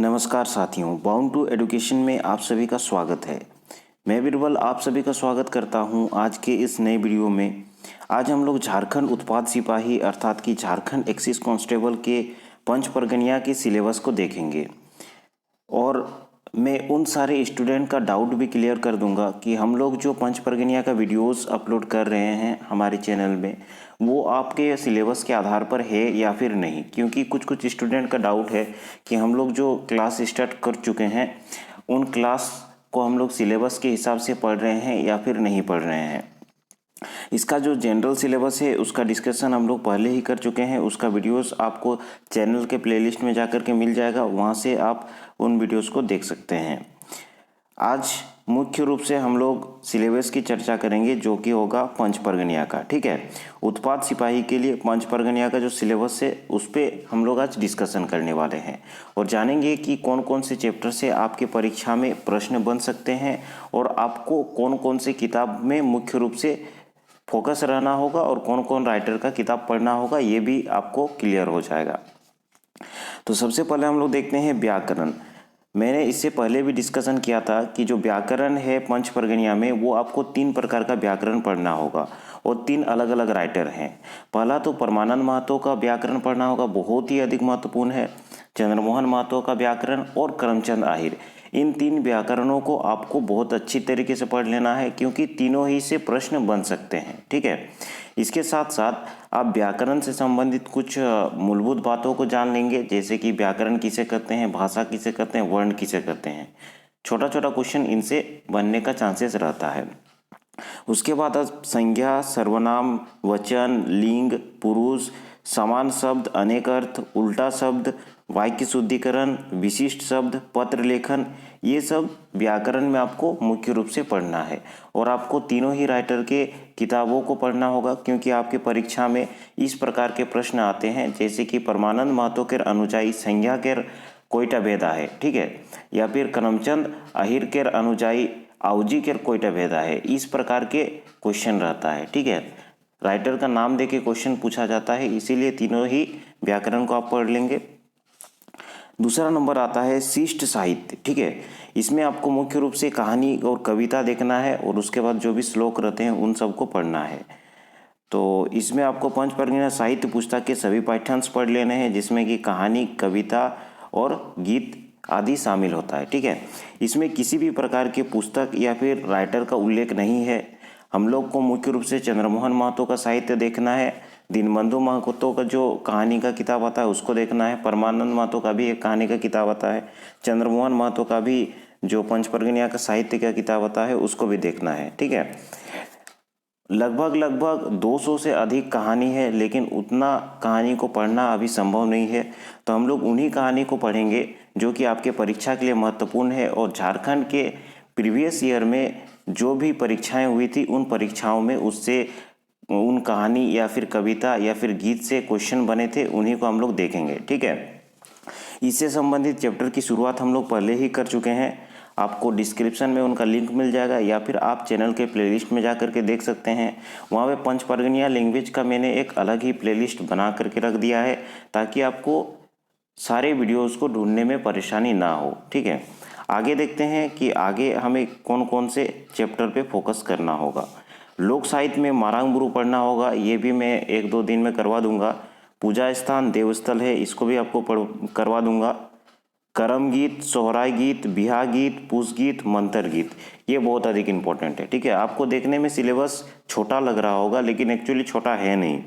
नमस्कार साथियों, bound to education में आप सभी का स्वागत है। मैं बिरबल आप सभी का स्वागत करता हूं आज के इस नए वीडियो में। आज हम लोग झारखंड उत्पाद सिपाही अर्थात कि झारखंड एक्साइज कांस्टेबल के पंच परगनिया के सिलेबस को देखेंगे और मैं उन सारे स्टूडेंट का डाउट भी क्लियर कर दूंगा कि हम लोग जो पंच परगनिया का वीडियोस अपलोड कर रहे हैं हमारे चैनल में वो आपके सिलेबस के आधार पर है या फिर नहीं, क्योंकि कुछ कुछ स्टूडेंट का डाउट है कि हम लोग जो क्लास स्टार्ट कर चुके हैं उन क्लास को हम लोग सिलेबस के हिसाब से पढ़ रहे हैं या फिर नहीं पढ़ रहे हैं। इसका जो जनरल सिलेबस है उसका डिस्कशन हम लोग पहले ही कर चुके हैं। उसका वीडियोस आपको चैनल के प्लेलिस्ट में जाकर के मिल जाएगा, वहाँ से आप उन वीडियोस को देख सकते हैं। आज मुख्य रूप से हम लोग सिलेबस की चर्चा करेंगे जो कि होगा पंच परगनिया का। ठीक है, उत्पाद सिपाही के लिए पंच परगनिया का जो सिलेबस है उस पर हम लोग आज डिस्कशन करने वाले हैं और जानेंगे कि कौन कौन से चैप्टर से आपके परीक्षा में प्रश्न बन सकते हैं और आपको कौन कौन से किताब में मुख्य रूप से फोकस रहना होगा और कौन कौन राइटर का किताब पढ़ना होगा, ये भी आपको क्लियर हो जाएगा। तो सबसे पहले हम लोग देखते हैं व्याकरण। मैंने इससे पहले भी डिस्कशन किया था कि जो व्याकरण है पंच परगनिया में वो आपको 3 प्रकार का व्याकरण पढ़ना होगा और 3 अलग अलग राइटर हैं। पहला तो परमानंद महतो का व्याकरण पढ़ना होगा, बहुत ही अधिक महत्वपूर्ण है। चंद्रमोहन महतो का व्याकरण और करमचंद आहिर, इन 3 व्याकरणों को आपको बहुत अच्छी तरीके से पढ़ लेना है क्योंकि तीनों ही से प्रश्न बन सकते हैं। ठीक है, इसके साथ साथ आप व्याकरण से संबंधित कुछ मूलभूत बातों को जान लेंगे, जैसे कि व्याकरण किसे कहते हैं, भाषा किसे कहते हैं, वर्ण किसे कहते हैं। छोटा छोटा क्वेश्चन इनसे बनने का चांसेस रहता है। उसके बाद आप संज्ञा, सर्वनाम, वचन, लिंग, पुरुष, समान शब्द, अनेक अर्थ, उल्टा शब्द, वाक्य शुद्धिकरण, विशिष्ट शब्द, पत्र लेखन, ये सब व्याकरण में आपको मुख्य रूप से पढ़ना है और आपको तीनों ही राइटर के किताबों को पढ़ना होगा क्योंकि आपके परीक्षा में इस प्रकार के प्रश्न आते हैं, जैसे कि परमानंद महतो के अनुजाई संज्ञा के कोयटा भेदा है, ठीक है, या फिर करमचंद आहिर के अनुजाई आवजी के कोयटा भेदा है। इस प्रकार के क्वेश्चन रहता है। ठीक है, राइटर का नाम देके क्वेश्चन पूछा जाता है, इसीलिए तीनों ही व्याकरण को आप पढ़ लेंगे। दूसरा नंबर आता है शिष्ट साहित्य। ठीक है, इसमें आपको मुख्य रूप से कहानी और कविता देखना है और उसके बाद जो भी श्लोक रहते हैं उन सबको पढ़ना है। तो इसमें आपको पंच परगनिया साहित्य पुस्तक के सभी पाठ्यांश पढ़ लेने हैं, जिसमें कि कहानी, कविता और गीत आदि शामिल होता है। ठीक है, इसमें किसी भी प्रकार की पुस्तक या फिर राइटर का उल्लेख नहीं है। हम लोग को मुख्य रूप से चंद्रमोहन महतो का साहित्य देखना है, दीनबंधु महतो का जो कहानी का किताब आता है उसको देखना है, परमानंद महतो का भी एक कहानी का किताब आता है, चंद्रमोहन महतो का भी जो पंच परगनिया का साहित्य का किताब आता है उसको भी देखना है। ठीक है, लगभग 200 से अधिक कहानी है, लेकिन उतना कहानी को पढ़ना अभी संभव नहीं है, तो हम लोग उन्हीं कहानी को पढ़ेंगे जो कि आपके परीक्षा के लिए महत्वपूर्ण है और झारखंड के प्रीवियस ईयर में जो भी परीक्षाएं हुई थी उन परीक्षाओं में उससे उन कहानी या फिर कविता या फिर गीत से क्वेश्चन बने थे, उन्हीं को हम लोग देखेंगे। ठीक है, इससे संबंधित चैप्टर की शुरुआत हम लोग पहले ही कर चुके हैं, आपको डिस्क्रिप्शन में उनका लिंक मिल जाएगा या फिर आप चैनल के प्लेलिस्ट में जा करके देख सकते हैं। वहाँ पे पंच परगनिया लैंग्वेज का मैंने एक अलग ही प्लेलिस्ट बना करके रख दिया है ताकि आपको सारे वीडियोस को ढूंढने में परेशानी ना हो। ठीक है, आगे देखते हैं कि आगे हमें कौन कौन से चैप्टर पे फोकस करना होगा। लोक साहित्य में मारांग गुरु पढ़ना होगा, ये भी मैं 1-2 दिन में करवा दूंगा। पूजा स्थान देवस्थल है, इसको भी आपको करवा दूंगा। करम गीत, सोहराय गीत, बिहा गीत, पूस गीत, मंत्र गीत, ये बहुत अधिक इंपॉर्टेंट है। ठीक है, आपको देखने में सिलेबस छोटा लग रहा होगा लेकिन एक्चुअली छोटा है नहीं।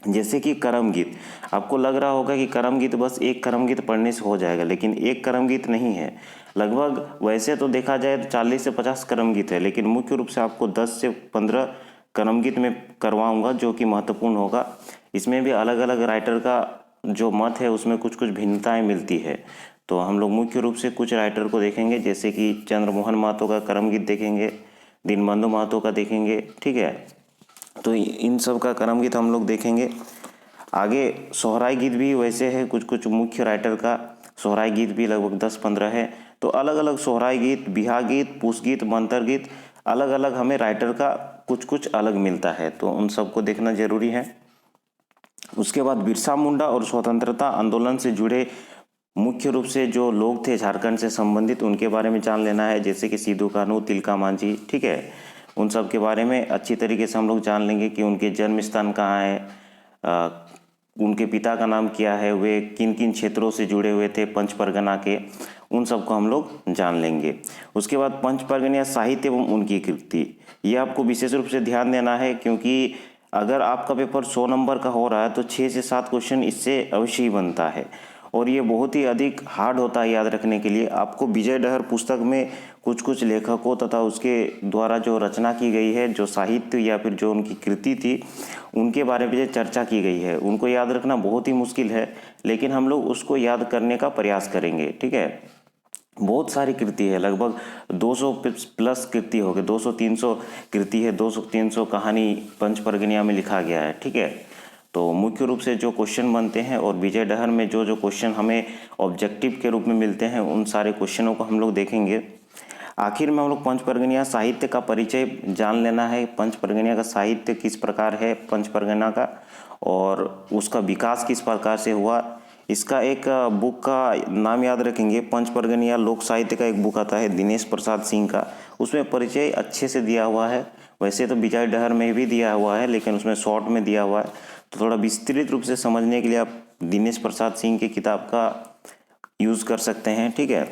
जैसे कि करम गीत, आपको लग रहा होगा कि करम गीत बस एक करम गीत पढ़ने से हो जाएगा, लेकिन एक करम गीत नहीं है। लगभग वैसे तो देखा जाए तो 40 से 50 करम गीत है, लेकिन मुख्य रूप से आपको 10 से 15 करम गीत में करवाऊंगा जो कि महत्वपूर्ण होगा। इसमें भी अलग अलग राइटर का जो मत है उसमें कुछ कुछ भिन्नताएं मिलती है, तो हम लोग मुख्य रूप से कुछ राइटर को देखेंगे, जैसे कि चंद्रमोहन महतो का करम गीत देखेंगे, दीनबंधु महतो का देखेंगे। ठीक है, तो इन सब का करम गीत हम लोग देखेंगे। आगे सोहराय गीत भी वैसे है, कुछ कुछ मुख्य राइटर का सोहराय गीत भी लगभग 10-15 है, तो अलग अलग सोहराय गीत, बिहा गीत, पूस गीत, मंत्र गीत, अलग अलग हमें राइटर का कुछ कुछ अलग मिलता है, तो उन सबको देखना जरूरी है। उसके बाद बिरसा मुंडा और स्वतंत्रता आंदोलन से जुड़े मुख्य रूप से जो लोग थे झारखंड से संबंधित उनके बारे में जान लेना है, जैसे कि सिद्धू कान्हू, तिलका मांझी, ठीक है। उन सब के बारे में अच्छी तरीके से हम लोग जान लेंगे कि उनके जन्म स्थान कहाँ है, उनके पिता का नाम क्या है, वे किन किन क्षेत्रों से जुड़े हुए थे पंच परगना के, उन सबको हम लोग जान लेंगे। उसके बाद पंच परगना साहित्य एवं उनकी कृति, ये आपको विशेष रूप से ध्यान देना है, क्योंकि अगर आपका पेपर 100 नंबर का हो रहा है तो 6 से 7 क्वेश्चन इससे अवश्य ही बनता है, और ये बहुत ही अधिक हार्ड होता है याद रखने के लिए। आपको विजय डहर पुस्तक में कुछ कुछ लेखकों तथा उसके द्वारा जो रचना की गई है, जो साहित्य या फिर जो उनकी कृति थी, उनके बारे में चर्चा की गई है, उनको याद रखना बहुत ही मुश्किल है, लेकिन हम लोग उसको याद करने का प्रयास करेंगे, ठीक है। बहुत सारी कृति है, लगभग 200 प्लस कृति हो गए, 200-300 कृति है, 200-300 कहानी पंच परगनिया में लिखा गया है, ठीक है। तो मुख्य रूप से जो क्वेश्चन बनते हैं और विजय डहर में जो जो क्वेश्चन हमें ऑब्जेक्टिव के रूप में मिलते हैं, उन सारे क्वेश्चनों को हम लोग देखेंगे। आखिर में हम लोग पंच परगनिया साहित्य का परिचय जान लेना है, पंच परगनिया का साहित्य किस प्रकार है पंच परगना का, और उसका विकास किस प्रकार से हुआ। इसका एक बुक का नाम याद रखेंगे, पंच परगनिया लोक साहित्य का एक बुक आता है दिनेश प्रसाद सिंह का, उसमें परिचय अच्छे से दिया हुआ है। वैसे तो विजय डहर में भी दिया हुआ है, लेकिन उसमें शॉर्ट में दिया हुआ है, तो थोड़ा विस्तृत रूप से समझने के लिए आप दिनेश प्रसाद सिंह की किताब का यूज़ कर सकते हैं, ठीक है।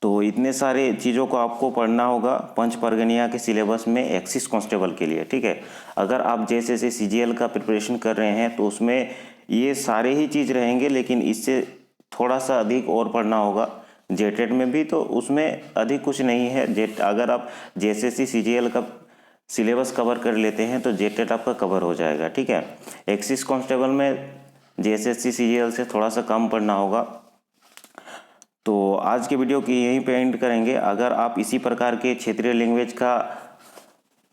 तो इतने सारे चीज़ों को आपको पढ़ना होगा पंच परगनिया के सिलेबस में एक्सिस कांस्टेबल के लिए, ठीक है। अगर आप जैसे CGL का प्रिपरेशन कर रहे हैं तो उसमें ये सारे ही चीज़ रहेंगे, लेकिन इससे थोड़ा सा अधिक और पढ़ना होगा। जेटेट में भी तो उसमें अधिक कुछ नहीं है, अगर आप JSSC CGL का सिलेबस कवर कर लेते हैं तो जेटेट आपका कवर हो जाएगा, ठीक है। एक्सिस कांस्टेबल में JSSC CGL से थोड़ा सा कम पढ़ना होगा। तो आज के वीडियो की यहीं पे एंड करेंगे। अगर आप इसी प्रकार के क्षेत्रीय लैंग्वेज का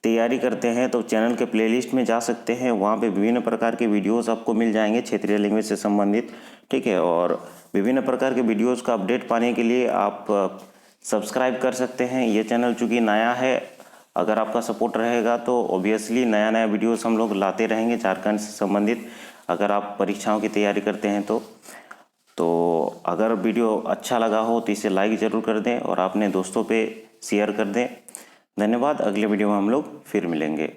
तैयारी करते हैं तो चैनल के प्लेलिस्ट में जा सकते हैं, वहाँ पे विभिन्न प्रकार के वीडियोस आपको मिल जाएंगे क्षेत्रीय लैंग्वेज से संबंधित, ठीक है। और विभिन्न प्रकार के वीडियोस का अपडेट पाने के लिए आप सब्सक्राइब कर सकते हैं। ये चैनल चूँकि नया है, अगर आपका सपोर्ट रहेगा तो ऑब्वियसली नया नया वीडियोस हम लोग लाते रहेंगे झारखंड से संबंधित, अगर आप परीक्षाओं की तैयारी करते हैं तो अगर वीडियो अच्छा लगा हो तो इसे लाइक ज़रूर कर दें और अपने दोस्तों पे शेयर कर दें। धन्यवाद। अगले वीडियो में हम लोग फिर मिलेंगे।